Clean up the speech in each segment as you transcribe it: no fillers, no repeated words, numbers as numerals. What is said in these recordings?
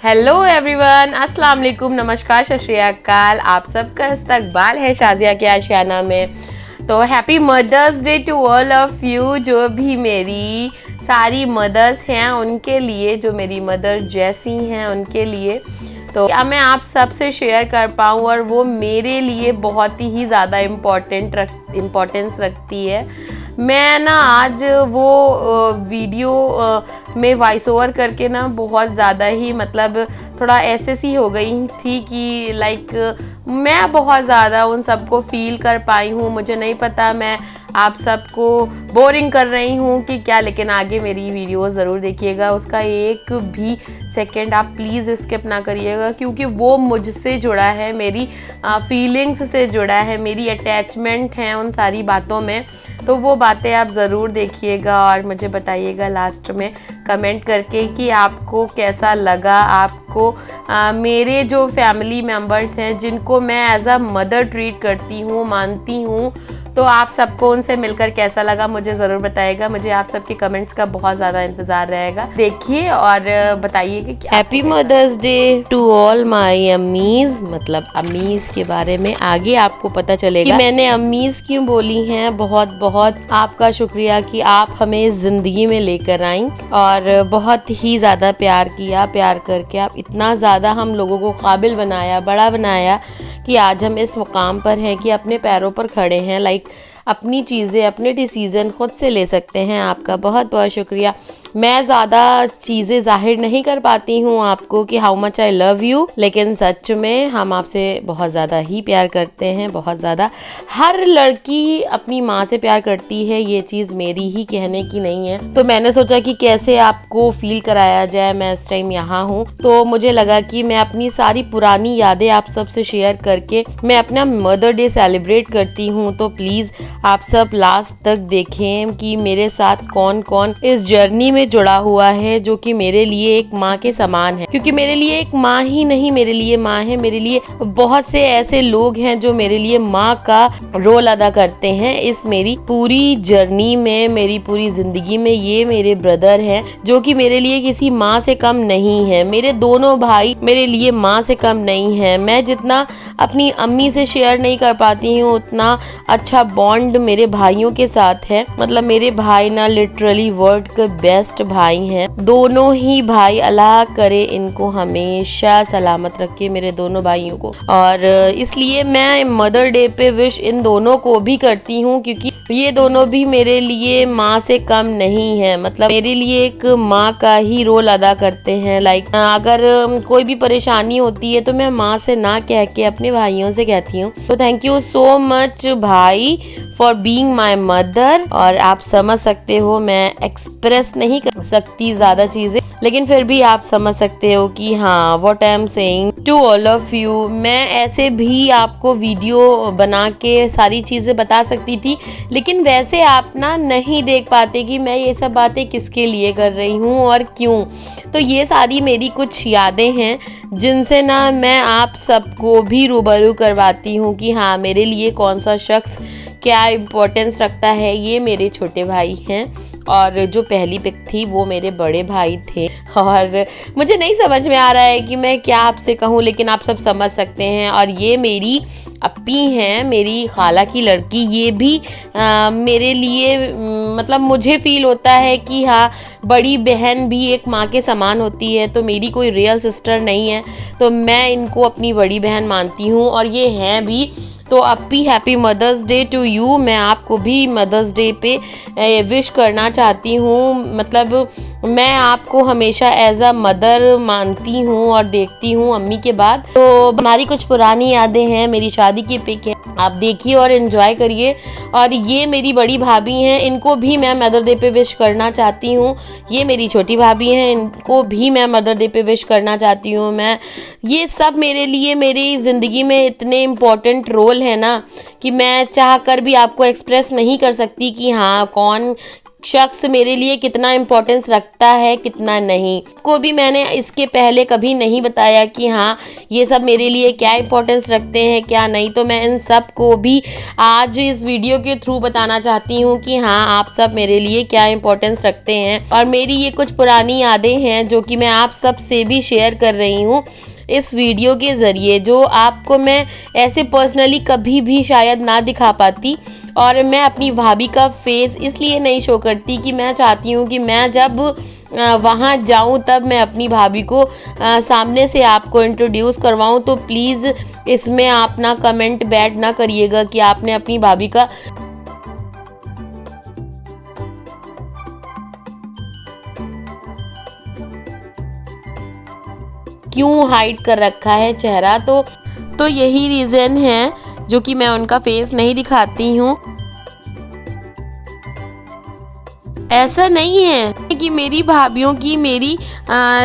Hello everyone, अस्सलाम वालेकुम, नमस्कार, सत श्री अकाल। आप सबका इस्तकबाल है शाजिया के आशियाना में। तो happy mother's day to all of you. जो भी मेरी सारी मदर्स हैं उनके लिए, जो मेरी मदर जैसी हैं उनके लिए, तो क्या मैं आप सबसे शेयर कर पाऊँ और वो मेरे लिए बहुत ही ज़्यादा इम्पोर्टेंस रखती है। मैं ना आज वो वीडियो में वॉइस ओवर करके ना बहुत ज़्यादा ही मतलब थोड़ा ऐसे सी हो गई थी कि लाइक मैं बहुत ज़्यादा उन सबको फील कर पाई हूँ। मुझे नहीं पता मैं आप सबको बोरिंग कर रही हूँ कि क्या, लेकिन आगे मेरी वीडियो ज़रूर देखिएगा। उसका एक भी सेकंड आप प्लीज़ स्किप ना करिएगा, क्योंकि वो मुझसे जुड़ा है, मेरी फीलिंग्स से जुड़ा है, मेरी अटैचमेंट है उन सारी बातों में। तो वो बातें आप ज़रूर देखिएगा और मुझे बताइएगा लास्ट में कमेंट करके कि आपको कैसा लगा। आपको मेरे जो फैमिली मेम्बर्स हैं जिनको मैं एज अ मदर ट्रीट करती हूँ, मानती हूँ, तो आप सबको उनसे मिलकर कैसा लगा मुझे ज़रूर बताइएगा। मुझे आप सबके कमेंट्स का बहुत ज़्यादा इंतज़ार रहेगा। देखिए और बताइए कि happy mother's day to all my अम्मीज़। मतलब अम्मीज़ के बारे में आगे आपको पता चलेगा कि मैंने अम्मीज़ क्यों बोली हैं। बहुत बहुत आपका शुक्रिया कि आप हमें ज़िंदगी में लेकर आईं और बहुत ही ज़्यादा प्यार किया। प्यार करके आप इतना ज़्यादा हम लोगों को काबिल बनाया, बड़ा बनाया कि आज हम इस मुकाम पर हैं कि अपने पैरों पर खड़े हैं। लाइक अपनी चीज़ें, अपने डिसीज़न खुद से ले सकते हैं। आपका बहुत बहुत शुक्रिया। मैं ज़्यादा चीज़ें जाहिर नहीं कर पाती हूँ आपको कि how much I love you, लेकिन सच में हम आपसे बहुत ज़्यादा ही प्यार करते हैं, बहुत ज़्यादा। हर लड़की अपनी माँ से प्यार करती है, ये चीज़ मेरी ही कहने की नहीं है। तो मैंने सोचा कि कैसे आपको फील कराया जाए। मैं इस टाइम यहाँ हूँ तो मुझे लगा कि मैं अपनी सारी पुरानी यादें आप सबसे शेयर करके मैं अपना मदर डे सेलिब्रेट करती हूँ। तो प्लीज़ आप सब लास्ट तक देखें कि मेरे साथ कौन कौन इस जर्नी में जुड़ा हुआ है, जो कि मेरे लिए एक माँ के समान है। क्योंकि मेरे लिए एक माँ ही नहीं, मेरे लिए माँ है, मेरे लिए बहुत से ऐसे लोग हैं जो मेरे लिए माँ का रोल अदा करते हैं। इस मेरी पूरी जर्नी में, मेरी पूरी जिंदगी में ये मेरे ब्रदर हैं जो कि मेरे लिए किसी माँ से कम नहीं है। मेरे दोनों भाई मेरे लिए माँ से कम नहीं है। मैं जितना अपनी अम्मी से शेयर नहीं कर पाती हूँ उतना अच्छा बॉन्ड मेरे भाइयों के साथ है। मतलब मेरे भाई ना लिटरली वर्ल्ड के बेस्ट भाई हैं। दोनों ही भाई, अल्लाह करे इनको हमेशा सलामत रखे, मेरे दोनों भाइयों को। और इसलिए मैं मदर डे पे विश इन दोनों को भी करती हूँ, क्योंकि ये दोनों भी मेरे लिए माँ से कम नहीं है। मतलब मेरे लिए एक माँ का ही रोल अदा करते हैं। लाइक अगर कोई भी परेशानी होती है तो मैं माँ से ना कह के अपने भाइयों से कहती हूँ। तो थैंक यू सो मच भाई फॉर बीइंग माई मदर। और आप समझ सकते हो, मैं एक्सप्रेस नहीं कर सकती ज़्यादा चीज़ें, लेकिन फिर भी आप समझ सकते हो कि हाँ what I am saying to all of you. मैं ऐसे भी आपको वीडियो बना के सारी चीज़ें बता सकती थी, लेकिन वैसे आप ना नहीं देख पाते कि मैं ये सब बातें किसके लिए कर रही हूँ और क्यों। तो ये सारी मेरी कुछ यादें हैं जिनसे ना मैं आप सबको भी रूबरू करवाती हूँ कि हाँ मेरे लिए कौन सा शख्स क्या इम्पोर्टेंस रखता है। ये मेरे छोटे भाई हैं और जो पहली पिक थी वो मेरे बड़े भाई थे। और मुझे नहीं समझ में आ रहा है कि मैं क्या आपसे कहूँ, लेकिन आप सब समझ सकते हैं। और ये मेरी अपी हैं, मेरी खाला की लड़की। ये भी मेरे लिए मतलब मुझे फील होता है कि हाँ बड़ी बहन भी एक माँ के समान होती है। तो मेरी कोई रियल सिस्टर नहीं है, तो मैं इनको अपनी बड़ी बहन मानती हूँ और ये हैं भी। तो अपी happy mother's day to you. मैं आपको भी मदर्स डे पे विश करना चाहती हूँ। मतलब मैं आपको हमेशा एज अ मदर मानती हूँ और देखती हूँ अम्मी के बाद। तो हमारी कुछ पुरानी यादें हैं, मेरी शादी की पिक है, आप देखिए और एंजॉय करिए। और ये मेरी बड़ी भाभी हैं, इनको भी मैं मदर डे पे विश करना चाहती हूँ। ये मेरी छोटी भाभी हैं, इनको भी मैं मदर डे पे विश करना चाहती हूँ। मैं ये सब मेरे लिए मेरी ज़िंदगी में इतने इम्पोर्टेंट रोल है ना कि मैं चाह कर भी आपको एक्सप्रेस नहीं कर सकती कि हाँ कौन शख्स मेरे लिए कितना इम्पोर्टेंस रखता है कितना नहीं। को भी मैंने इसके पहले कभी नहीं बताया कि हाँ ये सब मेरे लिए क्या इम्पोर्टेंस रखते हैं क्या नहीं, तो मैं इन सब को भी आज इस वीडियो के थ्रू बताना चाहती हूँ कि हाँ आप सब मेरे लिए क्या इम्पोर्टेंस रखते हैं। और मेरी ये कुछ पुरानी यादें हैं जो कि मैं आप सब से भी शेयर कर रही हूँ इस वीडियो के ज़रिए, जो आपको मैं ऐसे पर्सनली कभी भी शायद ना दिखा पाती। और मैं अपनी भाभी का फेस इसलिए नहीं शो करती कि मैं चाहती हूँ कि मैं जब वहाँ जाऊँ तब मैं अपनी भाभी को सामने से आपको इंट्रोड्यूस करवाऊँ। तो प्लीज़ इसमें आप ना कमेंट बैड ना करिएगा कि आपने अपनी भाभी का क्यों हाइड कर रखा है चेहरा। तो यही रीज़न है जो कि मैं उनका फेस नहीं दिखाती हूँ। ऐसा नहीं है कि मेरी भाभीयों की मेरी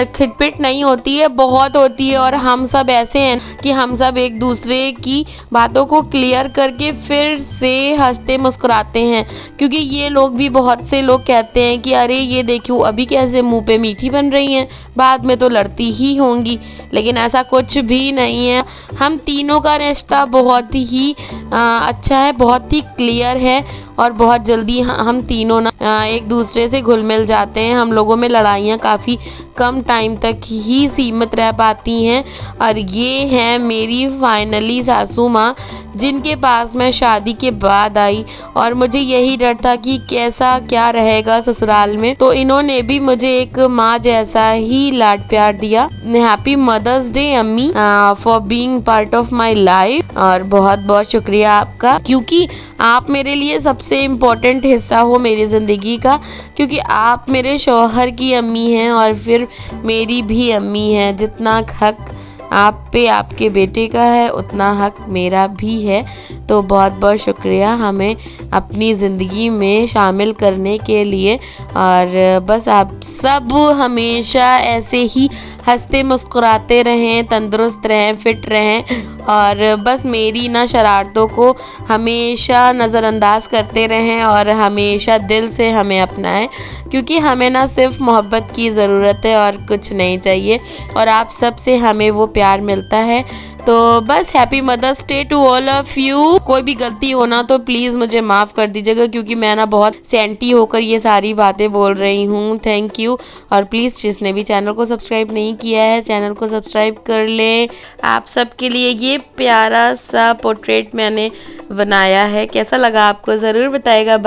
खिटपिट नहीं होती है, बहुत होती है। और हम सब ऐसे हैं कि हम सब एक दूसरे की बातों को क्लियर करके फिर से हंसते मुस्कुराते हैं, क्योंकि ये लोग भी बहुत से लोग कहते हैं कि अरे ये देखो अभी कैसे मुंह पे मीठी बन रही हैं, बाद में तो लड़ती ही होंगी। लेकिन ऐसा कुछ भी नहीं है। हम तीनों का रिश्ता बहुत ही अच्छा है, बहुत ही क्लियर है और बहुत जल्दी हम तीनों ना एक दूसरे से घुल मिल जाते हैं। हम लोगों में लड़ाइयाँ काफ़ी कम टाइम तक ही सीमित रह पाती हैं। और ये हैं मेरी फाइनली सासू माँ, जिनके पास मैं शादी के बाद आई और मुझे यही डर था कि कैसा क्या रहेगा ससुराल में। तो इन्होंने भी मुझे एक माँ जैसा ही लाड प्यार दिया। हैप्पी मदर्स डे अम्मी for being part of my life. और बहुत बहुत शुक्रिया आपका, क्योंकि आप मेरे लिए सबसे इम्पोर्टेंट हिस्सा हो मेरी ज़िंदगी का, क्योंकि आप मेरे शौहर की अम्मी हैं और फिर मेरी भी अम्मी हैं। जितना हक आप पे आपके बेटे का है उतना हक मेरा भी है। तो बहुत बहुत शुक्रिया हमें अपनी ज़िंदगी में शामिल करने के लिए। और बस आप सब हमेशा ऐसे ही हंसते मुस्कुराते रहें, तंदुरुस्त रहें, फिट रहें और बस मेरी ना शरारतों को हमेशा नज़रअंदाज करते रहें और हमेशा दिल से हमें अपनाएं, क्योंकि हमें ना सिर्फ मोहब्बत की ज़रूरत है और कुछ नहीं चाहिए और आप सब से हमें वो प्यार मिलता है। तो बस happy mother's day to all of you. कोई भी गलती हो ना तो प्लीज़ मुझे माफ़ कर दीजिएगा, क्योंकि मैं ना बहुत सेंटी होकर ये सारी बातें बोल रही हूँ। Thank you. और प्लीज़ जिसने भी चैनल को सब्सक्राइब नहीं किया है चैनल को सब्सक्राइब कर लें। आप सबके लिए ये प्यारा सा पोर्ट्रेट मैंने बनाया है, कैसा लगा आपको ज़रूर बताइएगा।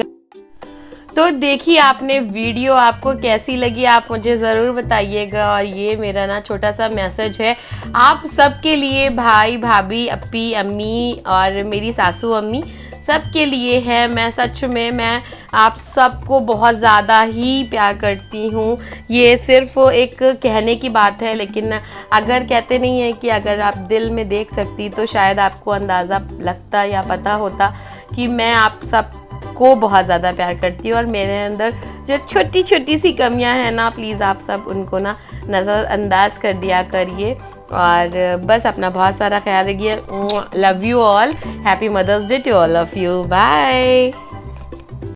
तो देखिए आपने वीडियो आपको कैसी लगी आप मुझे ज़रूर बताइएगा। और ये मेरा ना छोटा सा मैसेज है आप सबके लिए, भाई भाभी अप्पी अम्मी और मेरी सासू अम्मी सबके लिए है। मैं सच में मैं आप सबको बहुत ज़्यादा ही प्यार करती हूँ। ये सिर्फ एक कहने की बात है, लेकिन अगर कहते नहीं है कि अगर आप दिल में देख सकती तो शायद आपको अंदाज़ा लगता या पता होता कि मैं आप सब को बहुत ज़्यादा प्यार करती हूँ। और मेरे अंदर जो छोटी छोटी सी कमियां हैं ना, प्लीज़ आप सब उनको ना नज़रअंदाज कर दिया करिए। और बस अपना बहुत सारा ख्याल रखिए। Love you all. Happy mother's day to all of you. Bye.